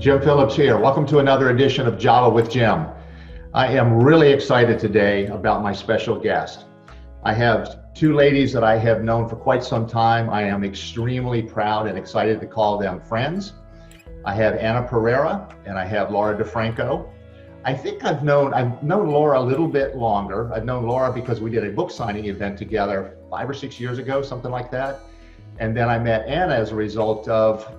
Jim Phillips here. Welcome to another edition of Java with Jim. I am really excited today about my special guest. I have two ladies that I have known for quite some time. I am extremely proud and excited to call them friends. I have Anna Pereira and I have Laura DiFranco. I think I've known Laura a little bit longer. I've known Laura because we did a book signing event together 5 or 6 years ago, something like that. And then I met Anna as a result of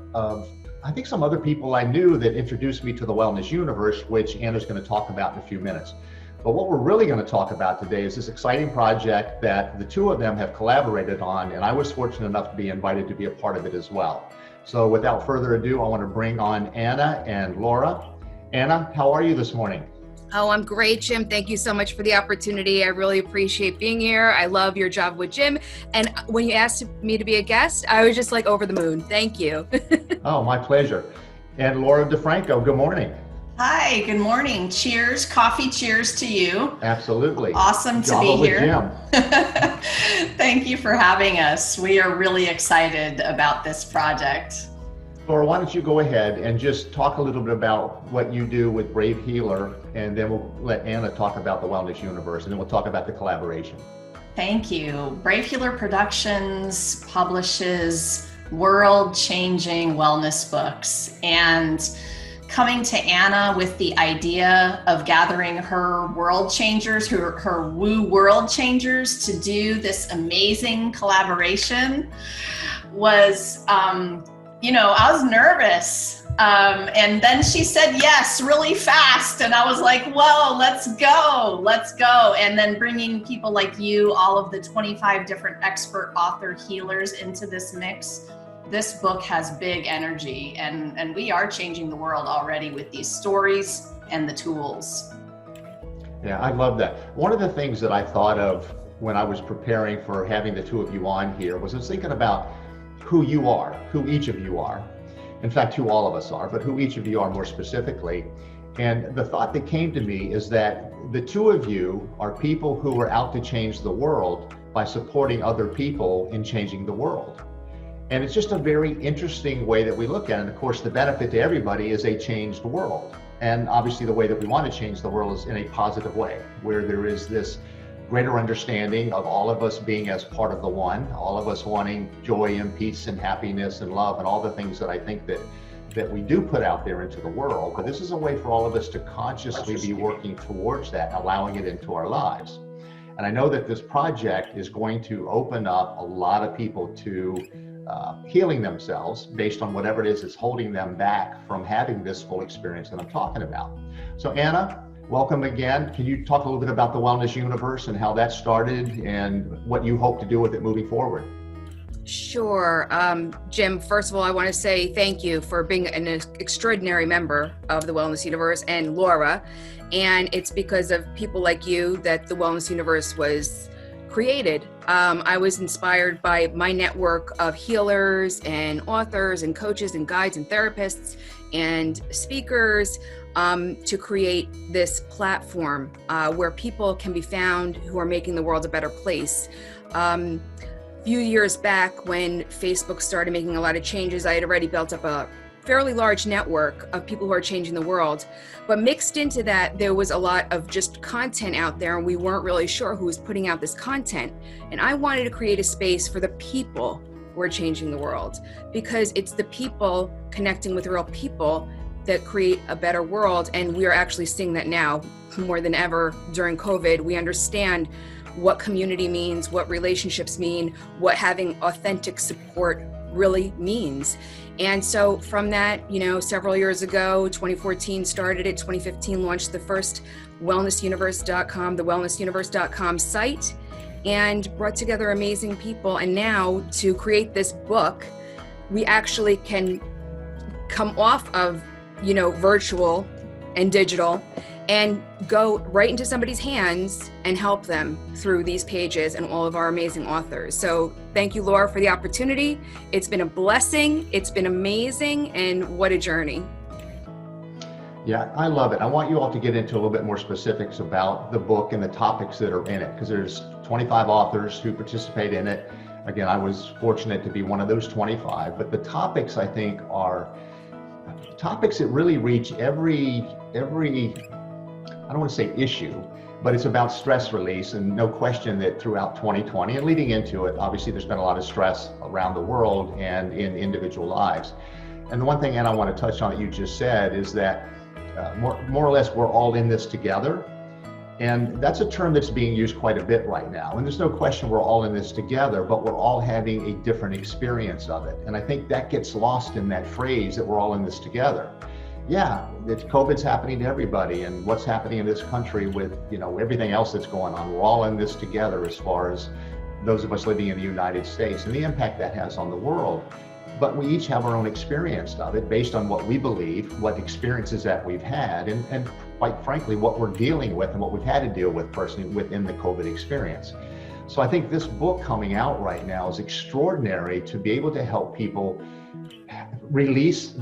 I think some other people I knew that introduced me to the wellness universe, which Anna's going to talk about in a few minutes. But what we're really going to talk about today is this exciting project that the two of them have collaborated on, and I was fortunate enough to be invited to be a part of it as well. So without further ado, I want to bring on Anna and Laura. Anna, how are you this morning? Oh, I'm great, Jim. Thank you so much for the opportunity. I really appreciate being here. I love your job with Jim. And when you asked me to be a guest, I was just like over the moon. Thank you. Oh, my pleasure. And Laura DiFranco, good morning. Hi, good morning. Cheers, coffee cheers to you. Absolutely. Awesome to be here. Java with Jim. Thank you for having us. We are really excited about this project. Laura, why don't you go ahead and just talk a little bit about what you do with Brave Healer, and then we'll let Anna talk about the Wellness Universe, and then we'll talk about the collaboration. Thank you. Brave Healer Productions publishes world-changing wellness books, and coming to Anna with the idea of gathering her world changers, her woo world changers, to do this amazing collaboration was, I was nervous. And then she said yes really fast. And I was like, whoa, let's go. And then bringing people like you, all of the 25 different expert author healers into this mix. This book has big energy, and we are changing the world already with these stories and the tools. Yeah, I love that. One of the things that I thought of when I was preparing for having the two of you on here was I was thinking about who you are, who each of you are. In fact, who all of us are, but who each of you are more specifically. And the thought that came to me is that the two of you are people who are out to change the world by supporting other people in changing the world. And it's just a very interesting way that we look at it. And of course, the benefit to everybody is a changed world. And obviously the way that we want to change the world is in a positive way, where there is this greater understanding of all of us being as part of the one, all of us wanting joy and peace and happiness and love and all the things that I think that we do put out there into the world. But this is a way for all of us to consciously be working towards that, allowing it into our lives. And I know that this project is going to open up a lot of people to healing themselves based on whatever it is that's holding them back from having this full experience that I'm talking about. So Anna, welcome again. Can you talk a little bit about the Wellness Universe and how that started and what you hope to do with it moving forward? Sure. Jim, first of all, I want to say thank you for being an extraordinary member of the Wellness Universe, and Laura. And it's because of people like you that the Wellness Universe was created. I was inspired by my network of healers and authors and coaches and guides and therapists and speakers to create this platform where people can be found who are making the world a better place. A few years back when Facebook started making a lot of changes, I had already built up a fairly large network of people who are changing the world. But mixed into that, there was a lot of just content out there, and we weren't really sure who was putting out this content. And I wanted to create a space for the people who are changing the world, because it's the people connecting with real people that create a better world. And we are actually seeing that now more than ever during COVID. We understand what community means, what relationships mean, what having authentic support really means. And so from that, several years ago, 2014 started it, 2015 launched the first wellnessuniverse.com, the wellnessuniverse.com site, and brought together amazing people. And now to create this book, we actually can come off of, virtual and digital and go right into somebody's hands and help them through these pages and all of our amazing authors. So thank you, Laura, for the opportunity. It's been a blessing. It's been amazing. And what a journey. Yeah, I love it. I want you all to get into a little bit more specifics about the book and the topics that are in it, because there's 25 authors who participate in it. Again, I was fortunate to be one of those 25, but the topics I think are topics that really reach every, I don't want to say issue, but it's about stress release. And no question that throughout 2020 and leading into it, obviously there's been a lot of stress around the world and in individual lives. And the one thing, Anna, I want to touch on that you just said is that more or less we're all in this together. And that's a term that's being used quite a bit right now. And there's no question we're all in this together, but we're all having a different experience of it. And I think that gets lost in that phrase that we're all in this together. Yeah, COVID's happening to everybody, and what's happening in this country with, everything else that's going on. We're all in this together as far as those of us living in the United States and the impact that has on the world. But we each have our own experience of it based on what we believe, what experiences that we've had, and quite frankly, what we're dealing with and what we've had to deal with personally within the COVID experience. So I think this book coming out right now is extraordinary to be able to help people release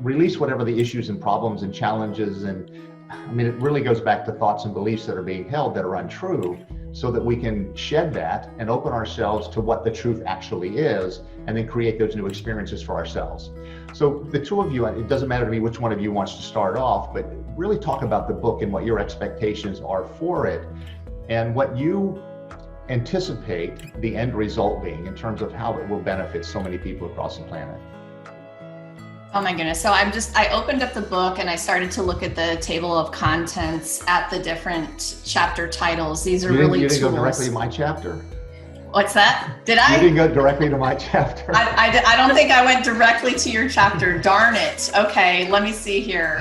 release whatever the issues and problems and challenges. And I mean, it really goes back to thoughts and beliefs that are being held that are untrue, so that we can shed that and open ourselves to what the truth actually is, and then create those new experiences for ourselves. So the two of you, it doesn't matter to me which one of you wants to start off, but really talk about the book and what your expectations are for it, and what you anticipate the end result being in terms of how it will benefit so many people across the planet. Oh my goodness. So I opened up the book and I started to look at the table of contents at the different chapter titles. These are really You didn't tools. go directly to my chapter. What's that? Did I? You didn't go directly to my chapter. I don't think I went directly to your chapter. Darn it. Okay, let me see here.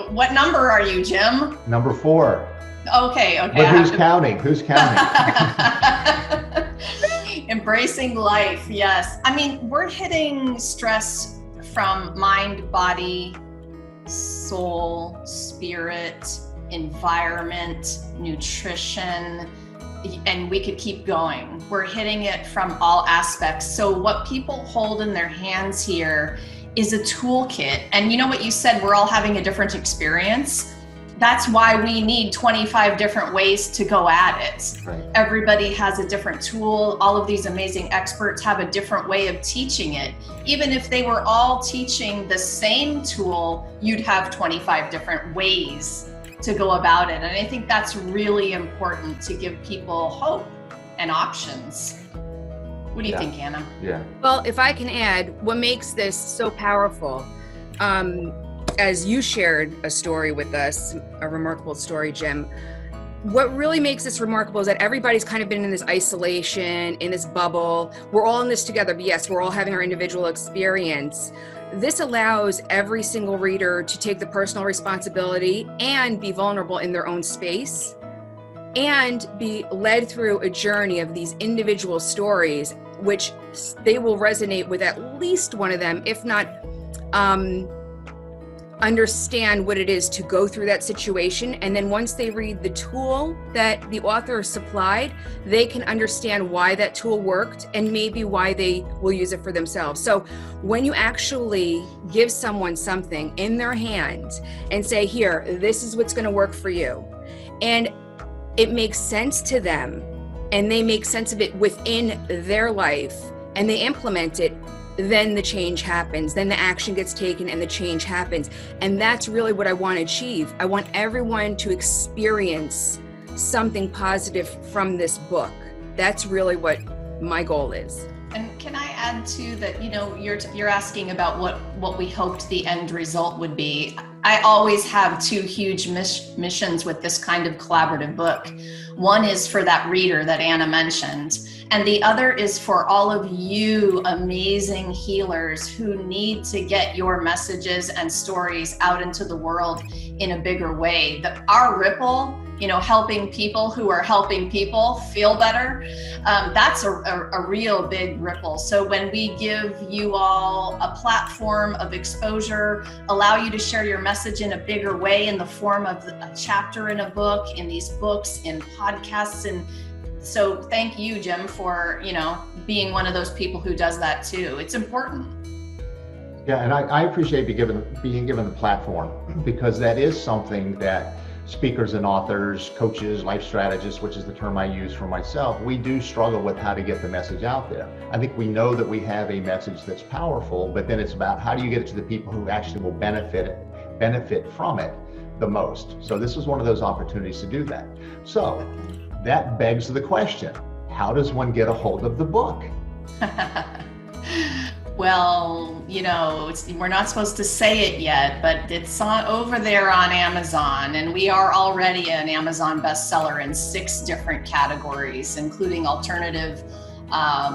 What number are you, Jim? Number 4. Okay. But who's counting? Who's counting? Embracing life, yes. I mean, we're hitting stress from mind, body, soul, spirit, environment, nutrition, and we could keep going. We're hitting it from all aspects. So what people hold in their hands here is a toolkit. And you know what you said, we're all having a different experience. That's why we need 25 different ways to go at it. Right. Everybody has a different tool. All of these amazing experts have a different way of teaching it. Even if they were all teaching the same tool, you'd have 25 different ways to go about it. And I think that's really important to give people hope and options. What do you think, Anna? Yeah. Well, if I can add, what makes this so powerful, as you shared a story with us, a remarkable story, Jim, what really makes this remarkable is that everybody's kind of been in this isolation, in this bubble. We're all in this together, but yes, we're all having our individual experience. This allows every single reader to take the personal responsibility and be vulnerable in their own space and be led through a journey of these individual stories, which they will resonate with at least one of them, if not understand what it is to go through that situation. And then once they read the tool that the author supplied, they can understand why that tool worked and maybe why they will use it for themselves. So when you actually give someone something in their hand and say, here, this is what's going to work for you, and it makes sense to them and they make sense of it within their life and they implement it, then the change happens, then the action gets taken and the change happens. And that's really what I want to achieve. I want everyone to experience something positive from this book. That's really what my goal is. And can I add to that, you're asking about what we hoped the end result would be. I always have two huge missions with this kind of collaborative book. One is for that reader that Anna mentioned, and the other is for all of you amazing healers who need to get your messages and stories out into the world in a bigger way. Our ripple, helping people who are helping people feel better, that's a real big ripple. So when we give you all a platform of exposure, allow you to share your message in a bigger way in the form of a chapter in a book, in these books, in podcasts. And so thank you, Jim, for, being one of those people who does that too. It's important. Yeah, and I appreciate being given the platform, because that is something that speakers and authors, coaches, life strategists, which is the term I use for myself, we do struggle with how to get the message out there. I think we know that we have a message that's powerful, but then it's about how do you get it to the people who actually will benefit from it the most. So this is one of those opportunities to do that. So that begs the question, how does one get a hold of the book? Well, we're not supposed to say it yet, but it's over there on Amazon, and we are already an Amazon bestseller in 6 different categories, including alternative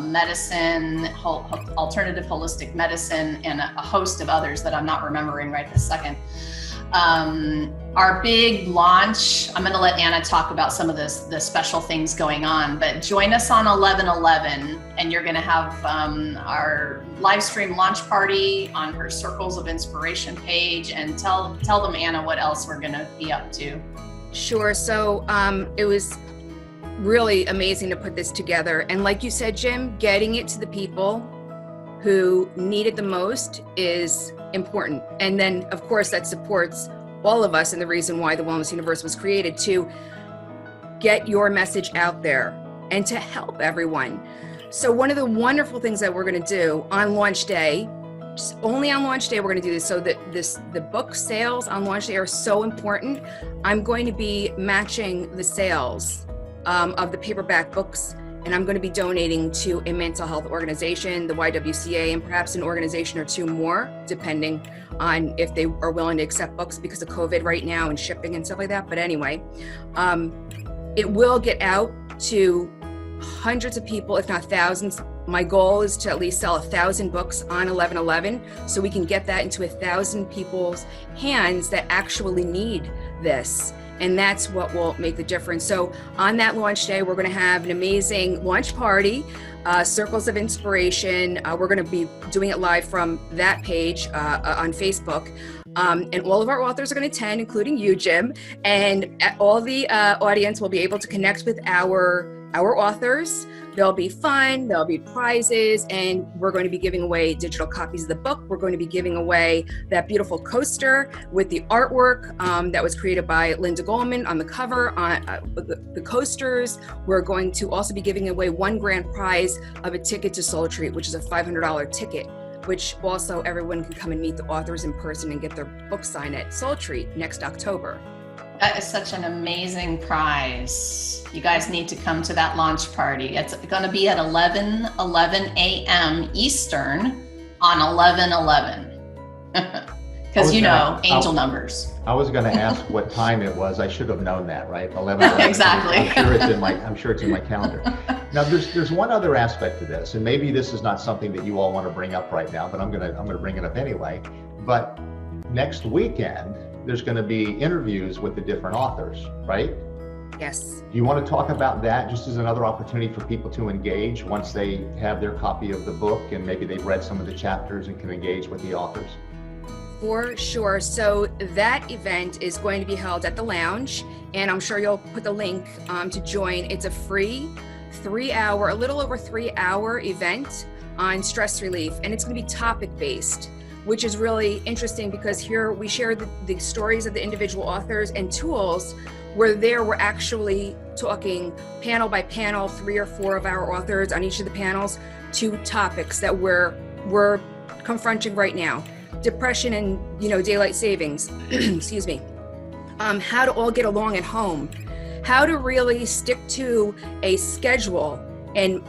medicine, alternative holistic medicine, and a host of others that I'm not remembering right this second. Our big launch, I'm going to let Anna talk about some of the special things going on, but join us on 11/11, and you're going to have our live stream launch party on her Circles of Inspiration page, and tell them, Anna, what else we're going to be up to. Sure. So it was really amazing to put this together. And like you said, Jim, getting it to the people who need it the most is important. And then, of course, that supports all of us and the reason why the Wellness Universe was created, to get your message out there and to help everyone. So one of the wonderful things that we're going to do on launch day, just only on launch day we're going to do this, so that the book sales on launch day are so important. I'm going to be matching the sales of the paperback books, and I'm going to be donating to a mental health organization, the YWCA, and perhaps an organization or 2 more, depending on if they are willing to accept books because of COVID right now and shipping and stuff like that. But anyway, it will get out to hundreds of people, if not thousands. My goal is to at least sell 1,000 books on 11/11, so we can get that into 1,000 people's hands that actually need this. And that's what will make the difference. So on that launch day, we're going to have an amazing launch party, Circles of Inspiration. We're going to be doing it live from that page on Facebook. And all of our authors are going to attend, including you, Jim. And all the audience will be able to connect with our authors. There'll be fun, there'll be prizes, and we're going to be giving away digital copies of the book. We're going to be giving away that beautiful coaster with the artwork that was created by Linda Goldman on the cover, on the coasters. We're going to also be giving away 1 grand prize of a ticket to Soul Treat, which is a $500 ticket, which also everyone can come and meet the authors in person and get their book signed at Soul Treat next October. That is such an amazing prize. You guys need to come to that launch party. It's going to be at 11 a.m. Eastern on 11/11. Because angel numbers. I was going to ask what time it was. I should have known that, right? 11. Exactly. I'm sure it's in my calendar. Now, there's one other aspect to this, and maybe this is not something that you all want to bring up right now, but I'm going to bring it up anyway. But next weekend, there's going to be interviews with the different authors, right? Yes. Do you want to talk about that just as another opportunity for people to engage once they have their copy of the book and maybe they've read some of the chapters and can engage with the authors? For sure. So that event is going to be held at the Lounge, and I'm sure you'll put the link to join. It's a free a little over 3-hour event on stress relief, and it's going to be topic-based, which is really interesting because here we share the stories of the individual authors and tools. Where we're actually talking panel by panel, 3 or 4 of our authors on each of the panels, 2 topics that we're confronting right now: depression and daylight savings. Excuse me. How to all get along at home, how to really stick to a schedule and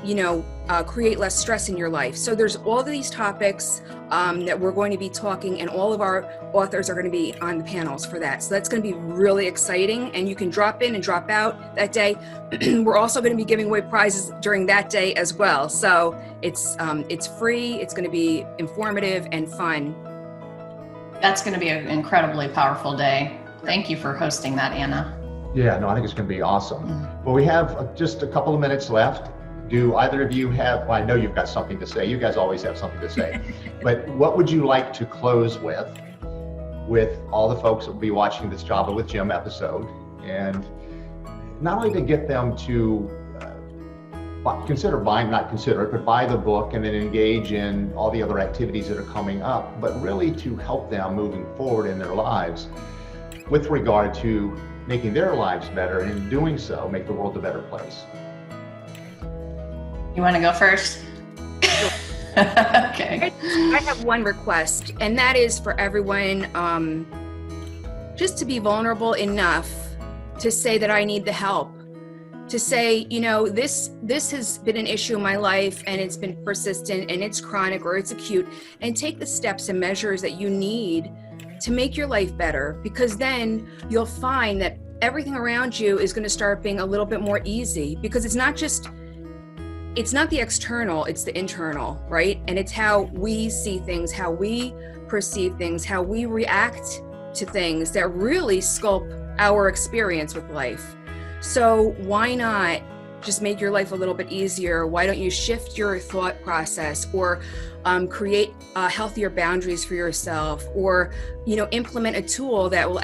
create less stress in your life. So there's all of these topics that we're going to be talking, and all of our authors are going to be on the panels for that. So that's going to be really exciting, and you can drop in and drop out that day. We're also going to be giving away prizes during that day as well. So it's free. It's going to be informative and fun. That's going to be an incredibly powerful day. Thank you for hosting that, Anna. Yeah, no, I think it's going to be awesome. Well, we have just a couple of minutes left. Do either of you have, well, I know you've got something to say. You guys always have something to say. But what would you like to close with all the folks that will be watching this Java with Jim episode? And not only to get them to buy the book and then engage in all the other activities that are coming up, but really to help them moving forward in their lives with regard to making their lives better, and in doing so, make the world a better place. You want to go first? Okay. I have one request, and that is for everyone just to be vulnerable enough to say that I need the help. To say, you know, this has been an issue in my life, and it's been persistent, and it's chronic, or it's acute, and take the steps and measures that you need to make your life better, because then you'll find that everything around you is going to start being a little bit more easy, because it's not the external, it's the internal, right? And it's how we see things, how we perceive things, how we react to things that really sculpt our experience with life. So why not just make your life a little bit easier? Why don't you shift your thought process, or create healthier boundaries for yourself, or, you know, implement a tool that will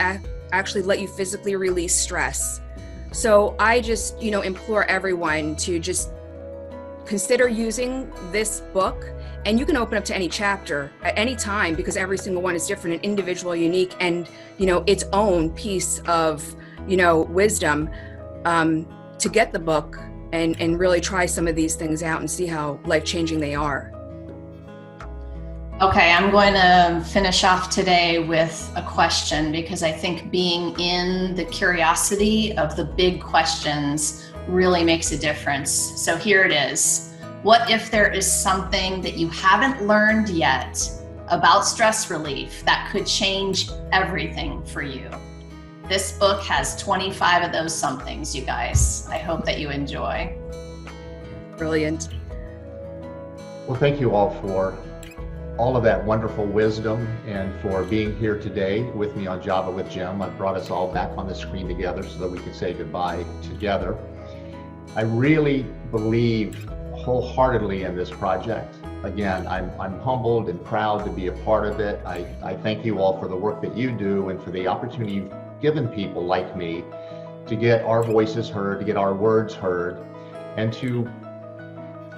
actually let you physically release stress? So I just, you know, implore everyone to just consider using this book, and you can open up to any chapter at any time, because every single one is different and individual, unique, and, you know, its own piece of, you know, wisdom. To get the book and really try some of these things out and see how life-changing they are. Okay, I'm going to finish off today with a question, because I think being in the curiosity of the big questions really makes a difference. So here it is. What if there is something that you haven't learned yet about stress relief that could change everything for you? This book has 25 of those somethings, you guys. I hope that you enjoy. Brilliant. Well, thank you all for all of that wonderful wisdom, and for being here today with me on Java with Jim. I've brought us all back on the screen together so that we can say goodbye together. I really believe wholeheartedly in this project. Again, I'm humbled and proud to be a part of it. I thank you all for the work that you do, and for the opportunity you've given people like me to get our voices heard, to get our words heard, and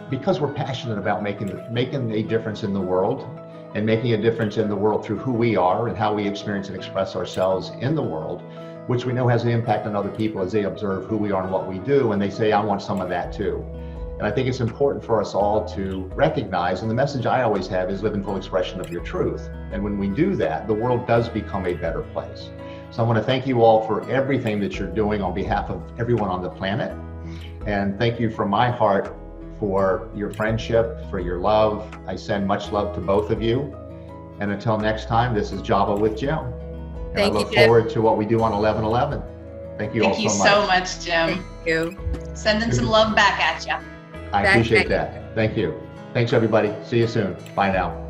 because we're passionate about making a difference in the world, and making a difference in the world through who we are and how we experience and express ourselves in the world, which we know has an impact on other people as they observe who we are and what we do, and they say, I want some of that too. And I think it's important for us all to recognize, and the message I always have is live in full expression of your truth. And when we do that, the world does become a better place. So I want to thank you all for everything that you're doing on behalf of everyone on the planet. And thank you from my heart for your friendship, for your love. I send much love to both of you. And until next time, this is Java with Jim. And I look forward to what we do on 11/11. Thank you all so much. Thank you so much, Jim. Thank you. Sending some love back at you. I appreciate that. Thank you. Thanks, everybody. See you soon. Bye now.